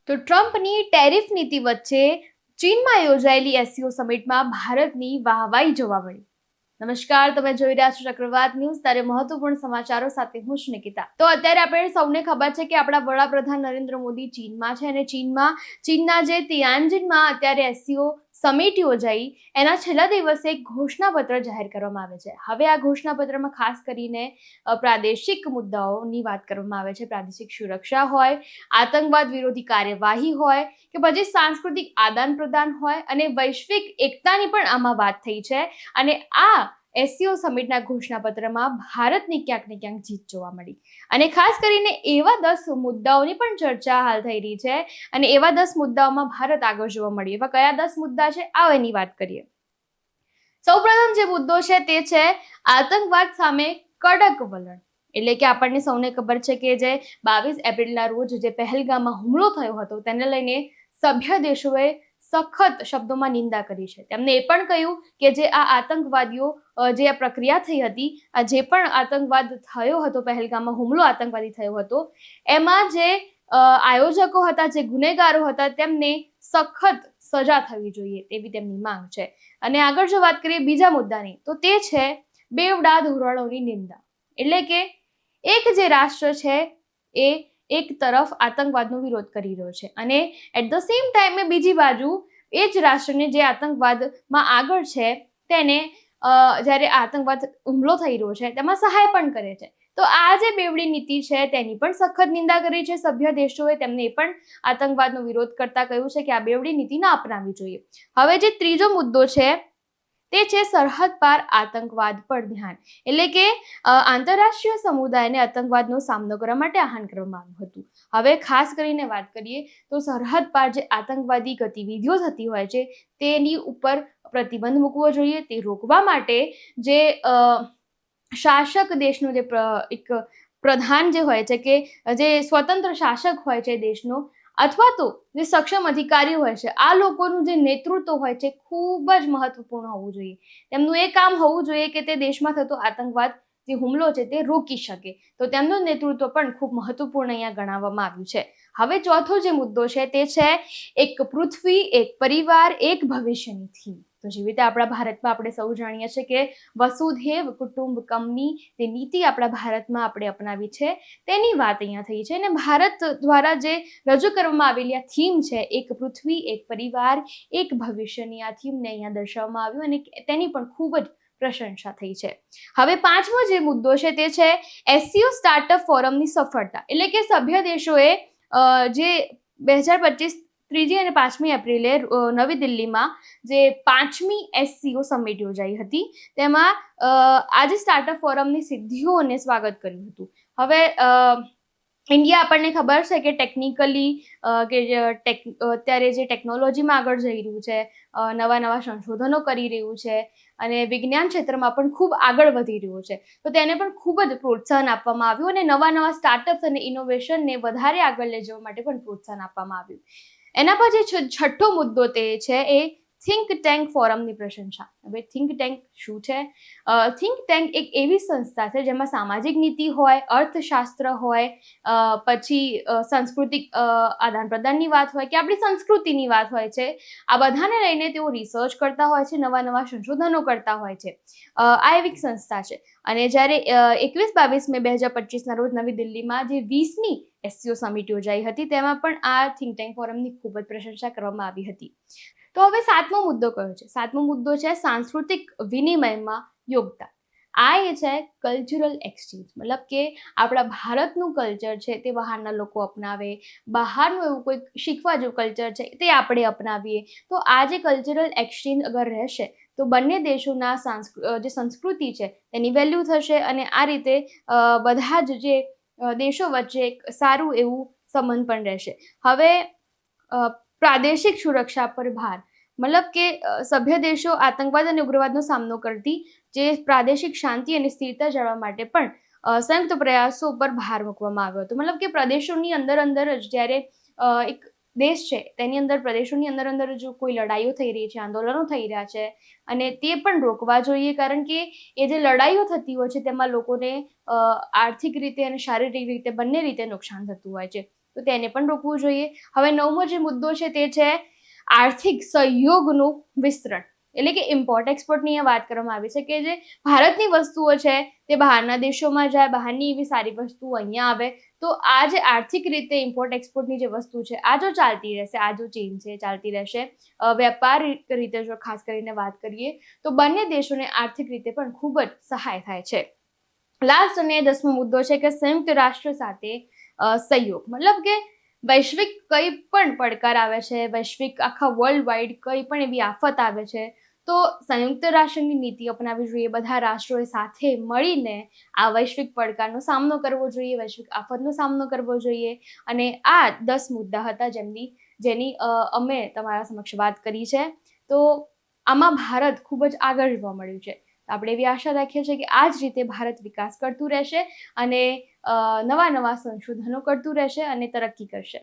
તો ટ્રમ્પની ટેરિફ નીતિ વચ્ચે ચીનમાં યોજાયેલી એસસીઓ સમિટમાં ભારતની વાહવાઈ જોવા મળી. નમસ્કાર, તમે જોઈ રહ્યા છો ચક્રવાત ન્યૂઝ. ત્યારે મહત્વપૂર્ણ સમાચારો સાથે હું છું નિકિતા. તો અત્યારે આપણે સૌને ખબર છે કે આપણા વડાપ્રધાન નરેન્દ્ર મોદી ચીનમાં છે અને ચીનના જે તિયાનજિનમાં અત્યારે એસસીઓ સમિટ યોજાઈ એના છેલ્લા દિવસે એક ઘોષણાપત્ર જાહેર કરવામાં આવે છે. હવે આ ઘોષણાપત્રમાં ખાસ કરીને પ્રાદેશિક મુદ્દાઓની વાત કરવામાં આવે છે. પ્રાદેશિક સુરક્ષા હોય, આતંકવાદ વિરોધી કાર્યવાહી હોય કે પછી સાંસ્કૃતિક આદાન પ્રદાન હોય અને વૈશ્વિક એકતાની પણ આમાં વાત થઈ છે. અને આ એસસીઓ સમિટના ઘોષણાપત્રમાં ભારતની ક્યાંક ને ક્યાંક જીત જોવા મળી અને ખાસ કરીને એવા 10 મુદ્દાઓની પણ ચર્ચા હાલ થઈ રહી છે અને એવા 10 મુદ્દાઓમાં ભારત આગળ જોવા મળ્યું. એવા કયા 10 મુદ્દા છે, આવો એની વાત કરીએ. સૌપ્રથમ જે મુદ્દો છે તે છે આતંકવાદ સામે કડક વલણ. એટલે કે આપણને સૌને ખબર છે કે જે 22 એપ્રિલના રોજ જે પહેલગામમાં હુમલો થયો હતો તેને લઈને સભ્ય દેશોએ સખત શબ્દોમાં નિંદા કરી છે. તેમને એ પણ કહ્યું કે જે આ આતંકવાદીઓ જે આ પ્રક્રિયા થઈ હતી, આ જે પણ આતંકવાદ થયો હતો, પહેલગામમાં હુમલો આતંકવાદી થયો હતો, એમાં જે આયોજકો હતા, જે ગુનેગારો હતા, તેમને સખત સજા થવી જોઈએ તેવી તેમની માંગ છે. અને આગળ જો વાત કરીએ બીજા મુદ્દાની, તો તે છે બેવડા ધોરણોની નિંદા. એટલે કે એક જે રાષ્ટ્ર છે એ એક તરફ આતંકવાદનો વિરોધ કરી રહ્યો છે અને એટ ધ સેમ ટાઈમે બીજી બાજુ એ જ રાષ્ટ્રને જે આતંકવાદમાં આગળ છે તેને જ્યારે આતંકવાદ હુમલો થઈ રહ્યો છે તેમાં સહાય પણ કરે છે. તો આ જે બેવડી નીતિ છે તેની પણ સખત નિંદા કરી છે સભ્ય દેશોએ. તેમને પણ આતંકવાદનો વિરોધ કરતા કહ્યું છે કે આ બેવડી નીતિ ના અપનાવવી જોઈએ. હવે જે ત્રીજો મુદ્દો છે તે છે સરહદ પાર આતંકવાદ પર ધ્યાન. એટલે કે આંતરરાષ્ટ્રીય સમુદાયને આતંકવાદનો સામનો કરવા માટે આહ્વાન કરવામાં આવ્યું હતું. હવે ખાસ કરીને વાત કરીએ તો સરહદ પાર જે આતંકવાદી ગતિવિધિઓ થતી હોય છે તેની ઉપર પ્રતિબંધ મૂકવો જોઈએ. તે રોકવા માટે જે શાસક દેશનો જે એક પ્રધાન જે હોય છે કે જે સ્વતંત્ર શાસક હોય છે દેશનો, અથવા તો જે સક્ષમ અધિકારી હોય છે, આ લોકોનું જે નેતૃત્વ હોય છે ખૂબ જ મહત્વપૂર્ણ હોવું જોઈએ. તેમનું એ કામ હોવું જોઈએ કે તે દેશમાં થતો આતંકવાદ જે હુમલો છે તે રોકી શકે. તો તેમનું નેતૃત્વ પણ ખૂબ મહત્વપૂર્ણ અહીંયા ગણાવવામાં આવ્યું છે. હવે ચોથો જે મુદ્દો છે તે છે એક પૃથ્વી, એક પરિવાર, એક ભવિષ્યની થીમ. તો જેવી રીતે આપણા ભારતમાં આપણે સૌ જાણીએ છીએ કે વસુધૈવ કુટુંબકમની જે નીતિ આપણા ભારતમાં આપણે અપનાવી છે તેની વાત અહીંયા થઈ છે. અને ભારત દ્વારા જે રજૂ કરવામાં આવેલી આ થીમ છે, એક પૃથ્વી, એક પરિવાર, એક ભવિષ્યની, આ થીમને અહીંયા દર્શાવવામાં આવ્યું અને તેની પણ ખૂબ જ પ્રશંસા થઈ છે. હવે પાંચમો જે મુદ્દો છે તે છે એસસીઓ સ્ટાર્ટઅપ ફોરમની સફળતા. એટલે કે સભ્ય દેશોએ જે 2025 3જી અને 5મી એપ્રિલે નવી દિલ્હીમાં જે 5મી એસસીઓ સમિટ યોજાઈ હતી તેમાં આજે સ્ટાર્ટઅપ ફોરમની સિદ્ધિઓને સ્વાગત કર્યું હતું. હવે ઇન્ડિયા આપણને ખબર છે કે ટેકનિકલી કે અત્યારે જે ટેકનોલોજીમાં આગળ જઈ રહ્યું છે, નવા સંશોધનો કરી રહ્યું છે અને વિજ્ઞાન ક્ષેત્રમાં પણ ખૂબ આગળ વધી રહ્યું છે. તો તેને પણ ખૂબ જ પ્રોત્સાહન આપવામાં આવ્યું અને નવા સ્ટાર્ટઅપ્સ અને ઇનોવેશનને વધારે આગળ લઈ જવા માટે પણ પ્રોત્સાહન આપવામાં આવ્યું. એના પર જે છઠ્ઠો મુદ્દો તે છે એ થિંક ટેન્ક ફોરમની પ્રશંસા. હવે થિંક ટેન્ક શું છે? થિંક ટેન્ક એક એવી સંસ્થા છે જેમાં સામાજિક નીતિ હોય, અર્થશાસ્ત્ર હોય, પછી સાંસ્કૃતિક આદાન પ્રદાનની વાત હોય કે આપણી સંસ્કૃતિની વાત હોય છે. આ બધાને લઈને તેઓ રિસર્ચ કરતા હોય છે, નવા સંશોધનો કરતા હોય છે. આ એવી સંસ્થા છે. અને જ્યારે 21-22 મે 2025ના રોજ નવી દિલ્હીમાં જે 20મી એસસીઓ સમિટ યોજાઈ હતી તેમાં પણ આ થિંક ટેન્ક ફોરમની ખૂબ જ પ્રશંસા કરવામાં આવી હતી. તો હવે સાતમો મુદ્દો કયો છે? સાતમો મુદ્દો છે સાંસ્કૃતિક વિનિમયમાં યોગદાન. આ એ છે કલ્ચરલ એક્સચેન્જ. મતલબ કે આપણા ભારતનું કલ્ચર છે તે બહારના લોકો અપનાવે, બહારનું એવું કોઈ શીખવા જેવું કલ્ચર છે તે આપણે અપનાવીએ. તો આ જે કલ્ચરલ એક્સચેન્જ અગર રહેશે તો બંને દેશોના જે સંસ્કૃતિ છે તેની વેલ્યુ થશે અને આ રીતે બધા જ જે દેશો વચ્ચે એક સારું એવું સંબંધ પણ રહેશે. હવે પ્રાદેશિક સુરક્ષા પર ભાર. મતલબ કે સભ્ય દેશો આતંકવાદ અને ઉગ્રવાદનો સામનો કરતી જે પ્રાદેશિક શાંતિ અને સ્થિરતા જાળવવા માટે પણ સંયુક્ત પ્રયાસો પર ભાર મૂકવામાં આવ્યો હતો. મતલબ કે પ્રદેશોની અંદર જ જ્યારે એક દેશ છે તેની અંદર પ્રદેશોની અંદર જો કોઈ લડાઈઓ થઈ રહી છે, આંદોલનો થઈ રહ્યા છે અને તે પણ રોકવા જોઈએ. કારણ કે એ જે લડાઈઓ થતી હોય છે તેમાં લોકોને આર્થિક રીતે અને શારીરિક રીતે બંને રીતે નુકસાન થતું હોય છે. તો તેને પણ રોકવું જોઈએ. હવે 9મો જે મુદ્દો છે તે છે આર્થિક સહયોગનું વિસ્તરણ, એટલે કે ઇમ્પોર્ટ એક્સપોર્ટની વાત કરવામાં આવી છે કે જે ભારતની વસ્તુઓ છે તે બહારના દેશોમાં જાય, બહારની એવી સારી વસ્તુઓ અહીંયા આવે. તો આ જે આર્થિક રીતે ઇમ્પોર્ટ એક્સપોર્ટની જે વસ્તુ છે આ જો ચાલતી રહેશે, આ જો ચેઇન છે ચાલતી રહેશે, વેપાર રીતે જો ખાસ કરીને વાત કરીએ તો બંને દેશોને આર્થિક રીતે પણ ખૂબ જ સહાય થાય છે. લાસ્ટ અને 10મો મુદ્દો છે કે સંયુક્ત રાષ્ટ્ર સાથે સહયોગ, મતલબ કે વૈશ્વિક કંઈ પણ પડકાર આવે છે, વૈશ્વિક આખા વર્લ્ડ વાઇડ કંઈ પણ એવી આફત આવે છે તો સંયુક્ત રાષ્ટ્રની નીતિ અપનાવવી જોઈએ. બધા રાષ્ટ્રોએ સાથે મળીને આ વૈશ્વિક પડકારનો સામનો કરવો જોઈએ, વૈશ્વિક આફતનો સામનો કરવો જોઈએ. અને આ 10 મુદ્દા હતા જેની અમે તમારા સમક્ષ વાત કરી છે. તો આમાં ભારત ખૂબ જ આગળ જોવા મળ્યું છે. આપણે એવી આશા રાખીએ છીએ કે આ જ રીતે ભારત વિકાસ કરતું રહેશે અને નવા સંશોધનો કરતું રહેશે અને તરક્કી કરશે.